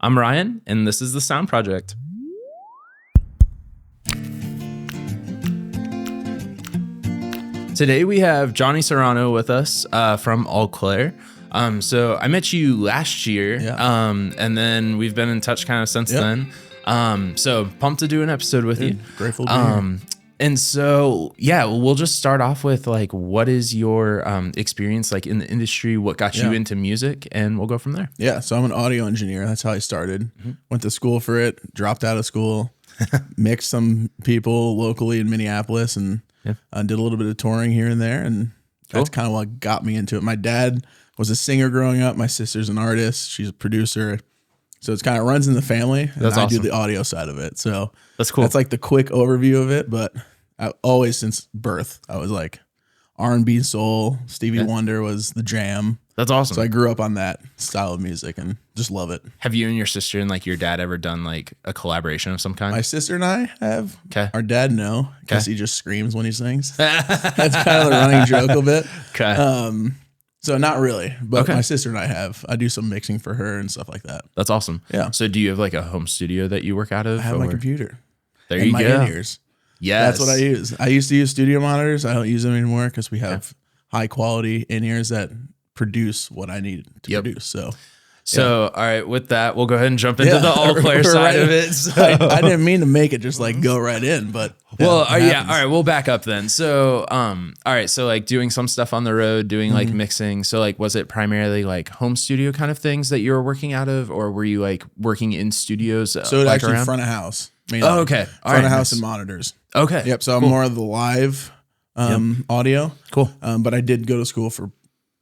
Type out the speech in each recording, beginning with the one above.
I'm Ryan, and this is the S.O.U.N.D Project. Today we have Jonny Serrano with us from Alclair. So I met you last year, and then we've been in touch kind of since then. So pumped to do an episode with you. Grateful to be here. And so, we'll just start off with like, what is your experience like in the industry? What got you into music? And we'll go from there. Yeah, so I'm an audio engineer. That's how I started. Went to school for it, dropped out of school, mixed some people locally in Minneapolis, and did a little bit of touring here and there. And that's kind of what got me into it. My dad was a singer growing up. My sister's an artist. She's a producer. So it's kind of runs in the family. And that's awesome. I do the audio side of it. So that's cool. That's like the quick overview of it. But I always, since birth, I was like R&B, soul. Stevie Wonder was the jam. That's awesome. So I grew up on that style of music and just love it. Have you and your sister and like your dad ever done like a collaboration of some kind? My sister and I have. Okay. Our dad, no, because he just screams when he sings. That's kind of the running joke of it. Okay. So not really, but my sister and I have. I do some mixing for her and stuff like that. That's awesome. Yeah. So do you have like a home studio that you work out of? I have my computer. There and you my go. in-ears. Yes. That's what I use. I used to use studio monitors. I don't use them anymore because we have high quality in-ears that produce what I need to produce. So all right, with that, we'll go ahead and jump into the Alclair side of it. So. I didn't mean to make it just like go right in, but all right, we'll back up then. So, all right, so like doing some stuff on the road, doing like mixing. So like, was it primarily like home studio kind of things that you were working out of, or were you like working in studios? So it like actually around? front of house. Mainly. Oh, okay. Front of house and monitors. Okay. Yep. So I'm more of the live audio. Cool. But I did go to school for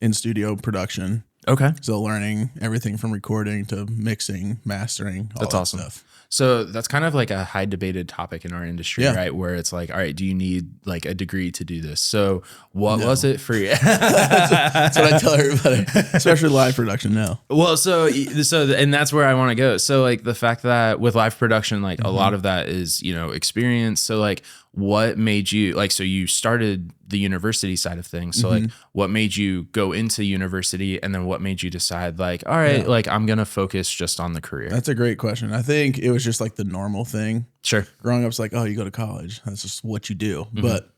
in studio production. Okay. So learning everything from recording to mixing, mastering, all that's that awesome. stuff. So that's kind of like a high debated topic in our industry, right? Where it's like, all right, do you need like a degree to do this? So what was it for you? That's what I tell everybody, especially live production now. Well, and that's where I want to go. So like the fact that with live production, like a lot of that is, experience. So like what made you like, so you started the university side of things. So like what made you go into university, and then what made you decide like, all right, like I'm going to focus just on the career? That's a great question. I think it was just like the normal thing. Sure. Growing up, it's like, oh, you go to college. That's just what you do. But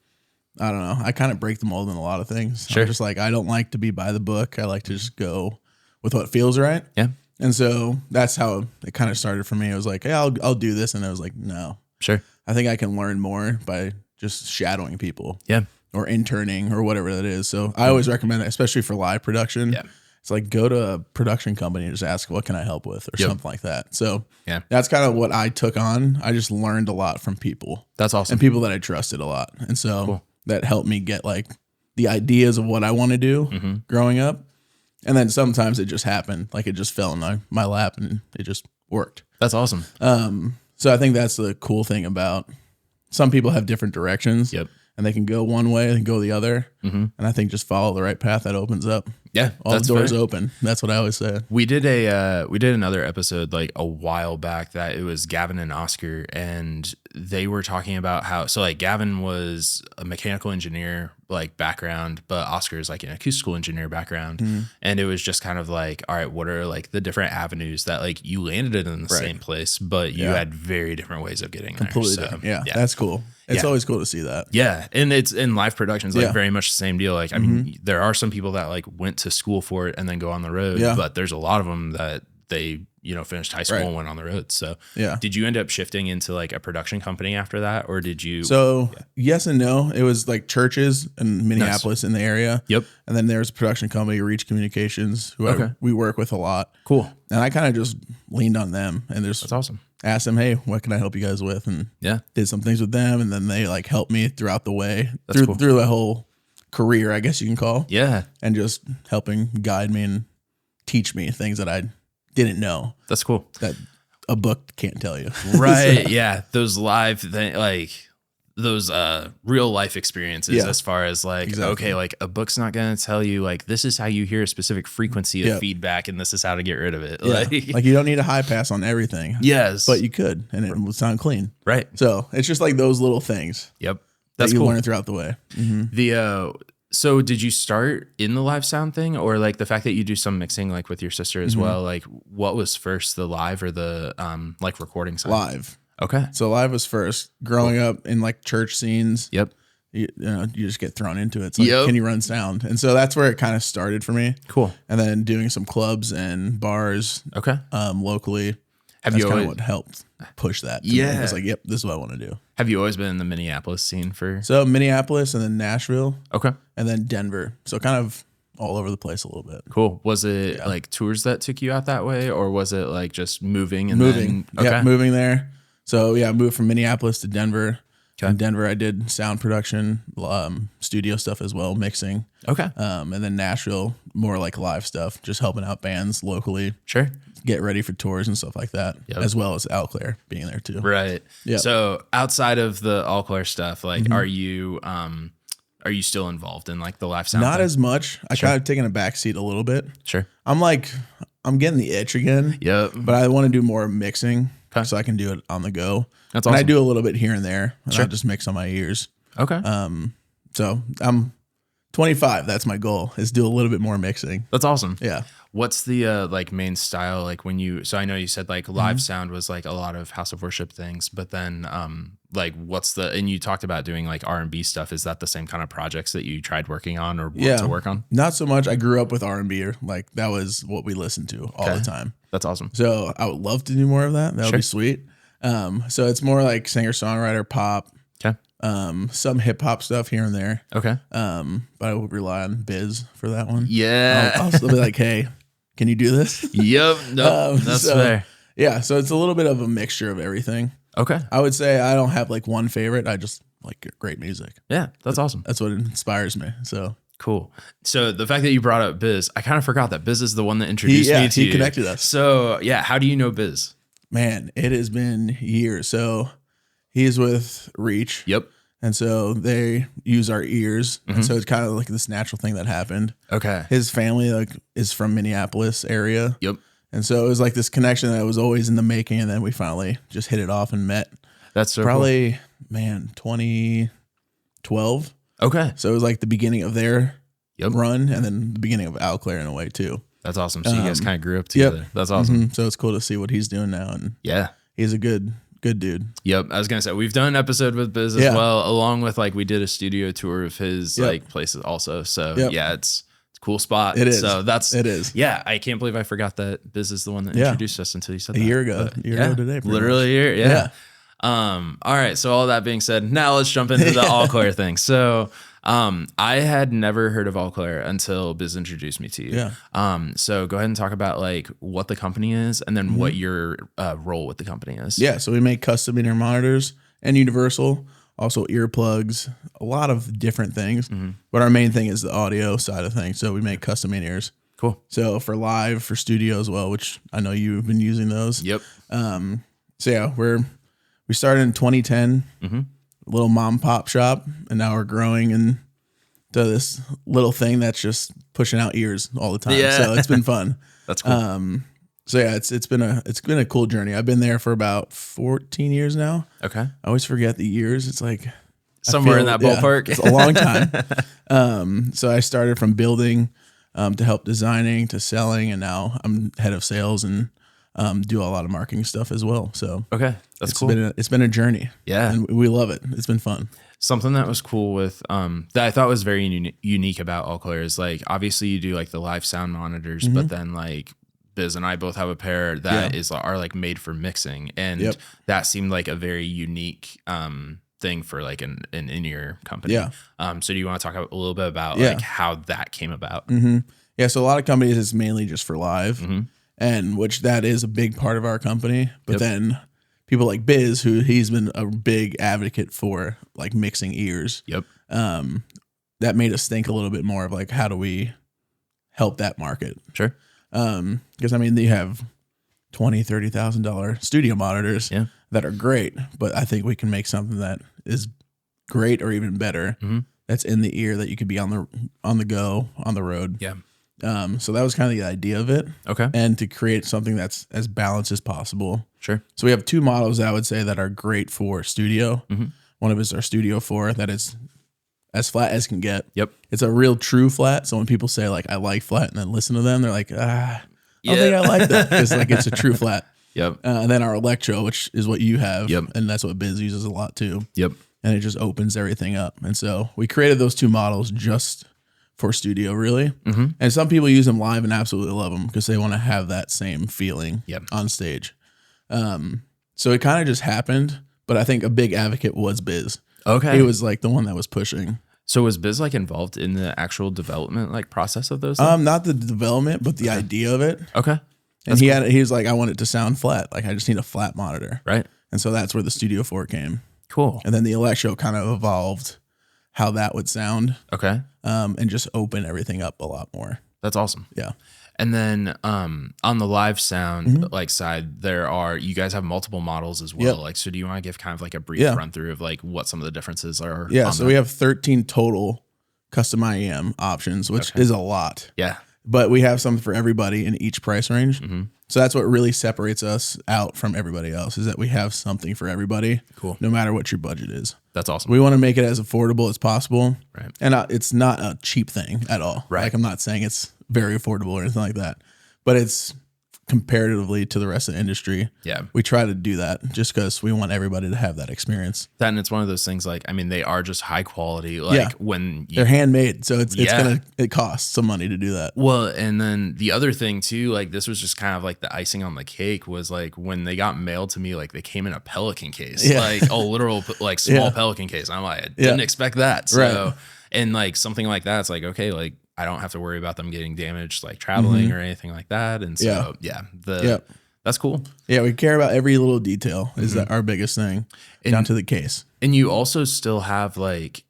I don't know. I kind of break the mold in a lot of things. Sure. I'm just like, I don't like to be by the book. I like to just go with what feels right. Yeah. And so that's how it kind of started for me. It was like, hey, I'll do this. And I was like, no. Sure. I think I can learn more by just shadowing people. Yeah. Or interning or whatever that is. So I always recommend it, especially for live production. Yeah. It's like go to a production company and just ask, what can I help with, or something like that. So that's kind of what I took on. I just learned a lot from people. That's awesome. And people that I trusted a lot. And so that helped me get like the ideas of what I want to do growing up. And then sometimes it just happened. Like it just fell in my lap and it just worked. That's awesome. So I think that's the cool thing about some people have different directions. Yep. And they can go one way and go the other. And I think just follow the right path that opens up. Yeah. All the doors open. That's what I always say. We did another episode like a while back that it was Gavin and Oscar, and they were talking about how, so like Gavin was a mechanical engineer like background, but Oscar is like an acoustical engineer background. And it was just kind of like, all right, what are like the different avenues that like you landed in the same place, but you had very different ways of getting there. Completely different. Yeah, that's cool. It's always cool to see that. Yeah. And it's in live productions, like very much the same deal. Like, I mean, there are some people that like went to school for it and then go on the road, but there's a lot of them that they, finished high school and went on the road. So did you end up shifting into like a production company after that, or did you? So yes and no. It was like churches in Minneapolis in the area. Yep. And then there's a production company, Reach Communications, who we work with a lot. Cool. And I kind of just leaned on them and that's awesome. Asked them, hey, what can I help you guys with? And did some things with them. And then they like helped me throughout the way through the whole career, I guess you can call. Yeah. And just helping guide me and teach me things that I didn't know. That's cool. That a book can't tell you. Right. So, yeah. Those live like those real life experiences as far as like, okay, like a book's not going to tell you like, this is how you hear a specific frequency of feedback and this is how to get rid of it. Like you don't need a high pass on everything. Yes. But you could, and it would sound clean. Right. So it's just like those little things. Yep. That's that you learn throughout the way. The So did you start in the live sound thing, or like the fact that you do some mixing like with your sister as well? Like what was first, the live or the like recording side? Live. Okay. So live was first. Growing up in like church scenes. Yep. You just get thrown into it. It's like, can you run sound? And so that's where it kind of started for me. Cool. And then doing some clubs and bars. Okay. Locally. Have That's you kind always, of what helped push that. To Yeah. me. I was like, yep, this is what I want to do. have you always been in the Minneapolis scene for? So Minneapolis and then Nashville Okay. and then Denver. So kind of all over the place a little bit. Cool. Was it like tours that took you out that way, or was it like just moving and Moving. then Yeah, moving there. So yeah, I moved from Minneapolis to Denver. Okay. In Denver, I did sound production, studio stuff as well, mixing. Okay. And then Nashville, more like live stuff, just helping out bands locally, Sure. get ready for tours and stuff like that, Yep. as well as Alclair being there too. Right. Yeah. So outside of the Alclair stuff, like, are you still involved in like the live sound? Not thing? as much. I kind of taken a back seat a little bit. Sure. I'm getting the itch again. Yep. But I want to do more mixing Okay. so I can do it on the go. That's and awesome. I do a little bit here and there. And Sure. I just mix on my ears. Okay. So I'm 25. That's my goal, is do a little bit more mixing. That's awesome. Yeah. What's the like main style like when you? So I know you said like live sound was like a lot of house of worship things, but then like what's the? And you talked about doing like R&B stuff. Is that the same kind of projects that you tried working on or want to work on? Not so much. I grew up with R&B. Like that was what we listened to all the time. That's awesome. So I would love to do more of that. That would be sweet. So it's more like singer-songwriter pop, Okay. some hip hop stuff here and there. Okay. But I would rely on Biz for that one. Yeah. I'll still be like, hey, can you do this? Yep. Nope. That's so, fair. Yeah. So it's a little bit of a mixture of everything. Okay. I would say I don't have like one favorite. I just like great music. Yeah. That's awesome. That's what inspires me. So Cool. So the fact that you brought up Biz, I kind of forgot that Biz is the one that introduced me to you. He connected us. So yeah, how do you know Biz? Man, it has been years. So he's with Reach. Yep. And so they use our ears. And so it's kind of like this natural thing that happened. Okay. His family like is from Minneapolis area. Yep. And so it was like this connection that was always in the making. And then we finally just hit it off and met. That's so Probably, man, 2012. cool. Okay. So it was like the beginning of their Yep. run and then the beginning of Alclair in a way too. That's awesome. So you guys kind of grew up together. That's awesome. So it's cool to see what he's doing now. And Yeah. he's a good dude. Yep. I was going to say, we've done an episode with Biz as well, along with like, we did a studio tour of his like places also. So yeah, it's a cool spot. It is. So it is. Yeah. I can't believe I forgot that Biz is the one that introduced us until you said A that. year ago. But, A year ago today. Literally a year. Yeah. All right. So all that being said, now let's jump into the Alclair thing. So, I had never heard of Alclair until Biz introduced me to you. Yeah. So go ahead and talk about like what the company is and then what your role with the company is. Yeah. So we make custom in-ear monitors and universal, also earplugs, a lot of different things. But our main thing is the audio side of things. So we make custom in-ears. Cool. So for live, for studio as well, which I know you've been using those. Yep. So yeah, we started in 2010, a little mom and pop shop, and now we're growing into this little thing that's just pushing out ears all the time. Yeah. So it's been fun. That's cool. So yeah, it's been a cool journey. I've been there for about 14 years now. Okay. I always forget the years. It's like Somewhere in that ballpark. it's a long time. So I started from building to help designing to selling, and now I'm head of sales and do a lot of marketing stuff as well. So Okay. That's cool. It's been a journey. Yeah. And we love it. It's been fun. Something that was cool with that I thought was very unique about Alclair is like obviously you do like the live sound monitors, but then like Biz and I both have a pair that are like made for mixing, and that seemed like a very unique thing for like an in-ear company. Yeah. So do you want to talk a little bit about like how that came about? Yeah. So a lot of companies it's mainly just for live, and which that is a big part of our company. But then people like Biz, who he's been a big advocate for like mixing ears. Yep. That made us think a little bit more of like, how do we help that market? Sure. Because I mean, they have $20,000-$30,000 studio monitors that are great, but I think we can make something that is great or even better. That's in the ear that you could be on the go, on the road. Yeah. So that was kind of the idea of it. Okay. And to create something that's as balanced as possible. Sure. So we have two models I would say that are great for studio. One of us is our Studio 4 that is as flat as can get. Yep. It's a real true flat. So when people say like, I like flat and then listen to them, they're like, I don't think I like that. Because like it's a true flat. Yep. And then our electro, which is what you have. Yep. And that's what Biz uses a lot too. Yep. And it just opens everything up. And so we created those two models just for studio, really. And some people use them live and absolutely love them because they want to have that same feeling on stage. So it kind of just happened, but I think a big advocate was Biz. Okay. He was like the one that was pushing. So was Biz like involved in the actual development like process of those things? Not the development, but the idea of it. Okay. And he was like, I want it to sound flat. Like I just need a flat monitor. Right. And so that's where the Studio 4 came. Cool. And then the Electro kind of evolved how that would sound. Okay. And just open everything up a lot more. That's awesome. Yeah. And then on the live sound like side, you guys have multiple models as well. Yep. Like, so do you want to give kind of like a brief run through of like what some of the differences are? Yeah. So we have 13 total custom IEM options, which is a lot. Yeah. But we have something for everybody in each price range. So that's what really separates us out from everybody else is that we have something for everybody. Cool. No matter what your budget is. That's awesome. We want to make it as affordable as possible. Right. And it's not a cheap thing at all. Right. Like I'm not saying it's very affordable or anything like that, but it's comparatively to the rest of the industry. Yeah. We try to do that just because we want everybody to have that experience. That, and it's one of those things like, I mean, they are just high quality. Like when they're handmade. So it costs some money to do that. Well, and then the other thing too, like this was just kind of like the icing on the cake was like when they got mailed to me, like they came in a Pelican case, like a literal like small Pelican case. I'm like, I didn't expect that. So, and like something like that, it's like, okay, like I don't have to worry about them getting damaged, like traveling or anything like that. And so, that's cool. Yeah. We care about every little detail is that our biggest thing down to the case. And you also still have like,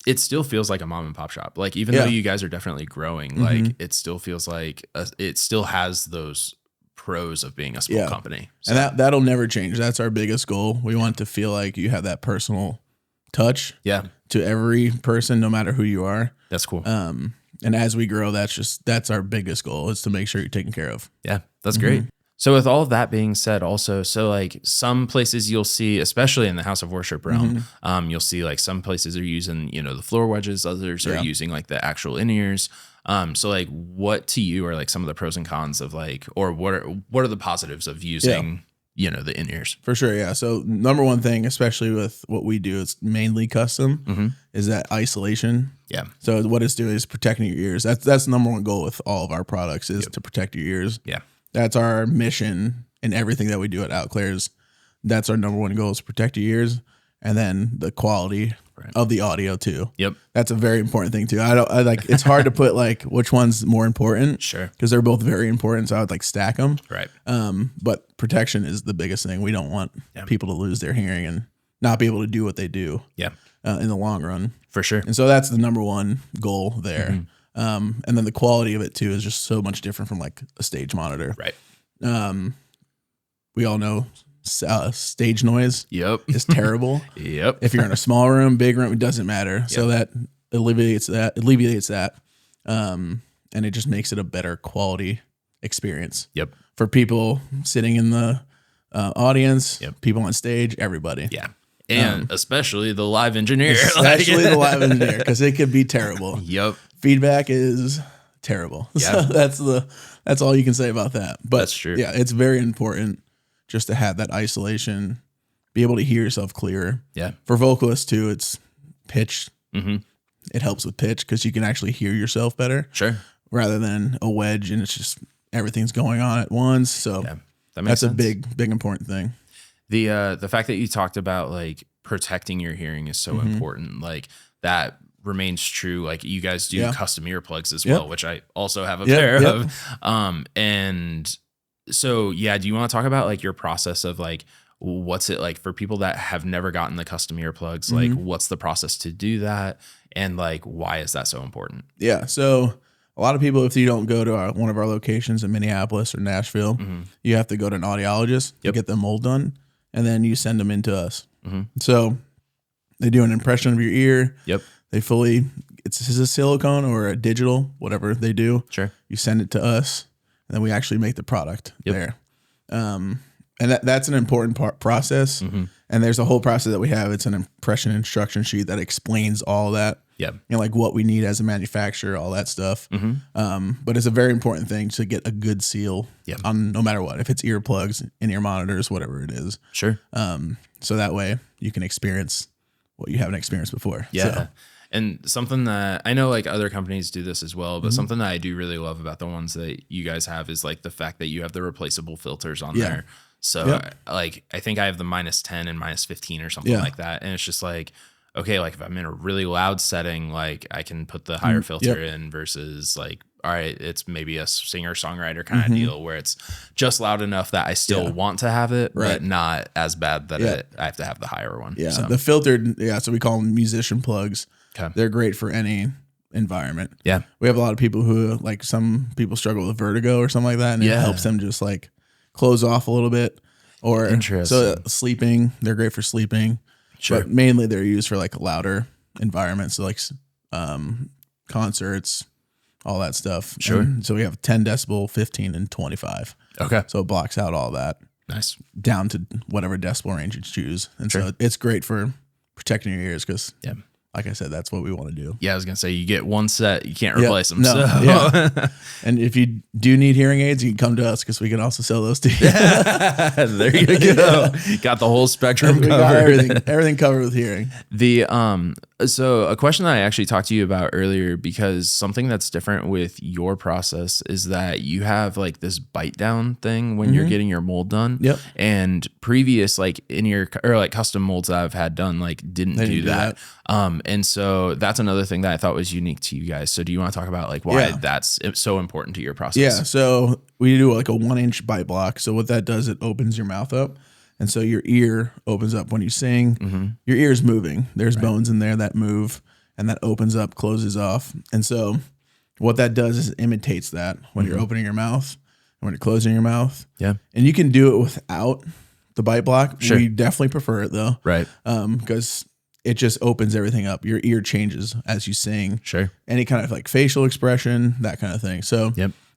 it still feels like a mom and pop shop. Like, even though you guys are definitely growing, like it still feels like it still has those pros of being a small company. So. And that'll never change. That's our biggest goal. We want to feel like you have that personal touch to every person, no matter who you are. That's cool. And as we grow, that's our biggest goal is to make sure you're taken care of. Yeah, that's great. So with all of that being said also, so like some places you'll see, especially in the House of Worship realm, you'll see like some places are using, the floor wedges, others are using like the actual in-ears. So like what to you are like some of the pros and cons of like, or what are the positives of using, the in-ears? For sure. Yeah. So number one thing, especially with what we do, it's mainly custom is that isolation. Yeah. So what it's doing is protecting your ears. That's the number one goal with all of our products is to protect your ears. Yeah. That's our mission in everything that we do at Alclair's. That's our number one goal is to protect your ears. And then the quality of the audio too. Yep. That's a very important thing too. I like, it's hard to put like which one's more important. Sure. Because they're both very important. So I would like stack them. Right. But protection is the biggest thing. We don't want people to lose their hearing and not be able to do what they do. Yeah. In the long run. For sure. And so that's the number one goal there. And then the quality of it too is just so much different from like a stage monitor. Right. We all know stage noise is terrible. Yep. If you're in a small room, big room, it doesn't matter. Yep. So that alleviates that. And it just makes it a better quality experience. Yep. For people sitting in the audience, people on stage, everybody. Yeah. And especially the live engineer. Especially the live engineer, because it could be terrible. Yep. Feedback is terrible. Yeah. So that's all you can say about that. But that's true. Yeah, it's very important just to have that isolation, be able to hear yourself clearer. Yeah. For vocalists too, it's pitch. It helps with pitch because you can actually hear yourself better. Sure. Rather than a wedge and it's just everything's going on at once. So that's a big important thing. The fact that you talked about like protecting your hearing is so important. Like that remains true. Like you guys do custom earplugs as well, which I also have a pair of. And so, do you want to talk about like your process of like, what's it like for people that have never gotten the custom earplugs? Like what's the process to do that? And like, why is that so important? Yeah. So a lot of people, if you don't go to one of our locations in Minneapolis or Nashville, you have to go to an audiologist to get the mold done. And then you send them in to us. So they do an impression of your ear. Yep. It's a silicone or a digital, whatever they do. Sure. You send it to us, and then we actually make the product there. And And that's an important process. And there's a whole process that we have. It's an impression instruction sheet that explains all that. Yeah. Like what we need as a manufacturer, all that stuff. But it's a very important thing to get a good seal on no matter what, if it's earplugs, in-ear monitors, whatever it is. Sure. So that way you can experience what you haven't experienced before. Yeah. So, and something that I know like other companies do this as well, but something that I do really love about the ones that you guys have is like the fact that you have the replaceable filters on there. So like, I think I have the -10 and -15 or something like that. And it's just like, okay, like if I'm in a really loud setting, like I can put the higher filter in versus like, all right, it's maybe a singer-songwriter kind of deal where it's just loud enough that I still want to have it, but not as bad that I have to have the higher one. Yeah, so. the filtered, so we call them musician plugs. Okay. They're great for any environment. Yeah. We have a lot of people who, like some people struggle with vertigo or something like that, and it helps them just like close off a little bit. Or so sleeping, they're great for sleeping. Sure. But mainly they're used for like louder environments, so like concerts, all that stuff. Sure. And so we have 10 decibel, 15, and 25. Okay. So it blocks out all that. Nice. Down to whatever decibel range you choose. And so it's great for protecting your ears because, like I said, that's what we want to do. Yeah, I was going to say, you get one set, you can't replace them. No, So. And if you do need hearing aids, you can come to us because we can also sell those to you. There you go. Got the whole spectrum covered. Got everything covered with hearing. So a question that I actually talked to you about earlier, because something that's different with your process is that you have like this bite down thing when you're getting your mold done. Yep. And previous, like in your, or like custom molds that I've had done, like didn't do that. And so that's another thing that I thought was unique to you guys. So do you want to talk about like why that's so important to your process? Yeah. So we do like a 1-inch bite block. So what that does, it opens your mouth up. And so your ear opens up when you sing. Your ear is moving. There's bones in there that move, and that opens up, closes off. And so what that does is it imitates that when you're opening your mouth and when you're closing your mouth. Yeah. And you can do it without the bite block. Sure. We definitely prefer it though. Right. Because it just opens everything up. Your ear changes as you sing. Sure. Any kind of like facial expression, that kind of thing. So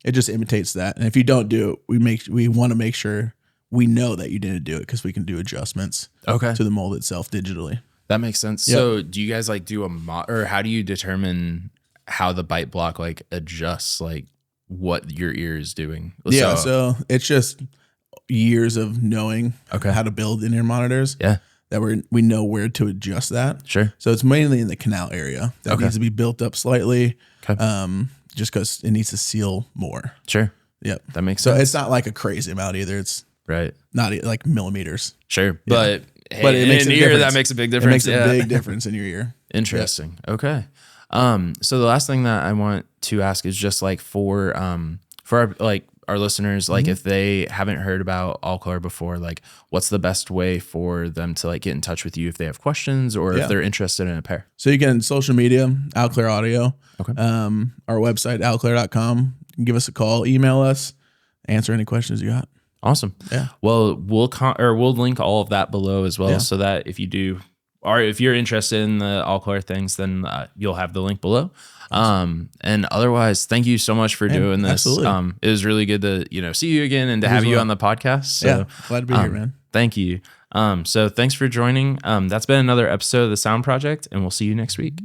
it just imitates that. And if you don't do it, we want to make sure we know that you didn't do it because we can do adjustments to the mold itself digitally. That makes sense. Yep. So do you guys like do or how do you determine how the bite block like adjusts like what your ear is doing? Yeah. So it's just years of knowing how to build in-ear monitors. Yeah. That we know where to adjust that. Sure. So it's mainly in the canal area that needs to be built up slightly. Just because it needs to seal more. Sure. Yep. That makes sense. So it's not like a crazy amount either. It's not like millimeters. Sure. But but it makes in ear, that makes a big difference. It makes a big difference in your ear. Interesting. Yep. Okay. So the last thing that I want to ask is just like for our listeners, like if they haven't heard about Alclair before, like what's the best way for them to like get in touch with you if they have questions or if they're interested in a pair? So you can social media, Alclair Audio. Okay. Our website, alclair.com. Give us a call, email us, answer any questions you got. Awesome. Yeah. Well, we'll link all of that below as well, so that if you do, or if you're interested in the Alclair things, then you'll have the link below. And otherwise, thank you so much for doing this. Absolutely. It was really good to see you again and to have you on the podcast. So, glad to be here, man. Thank you. So thanks for joining. That's been another episode of the S.O.U.N.D Project, and we'll see you next week.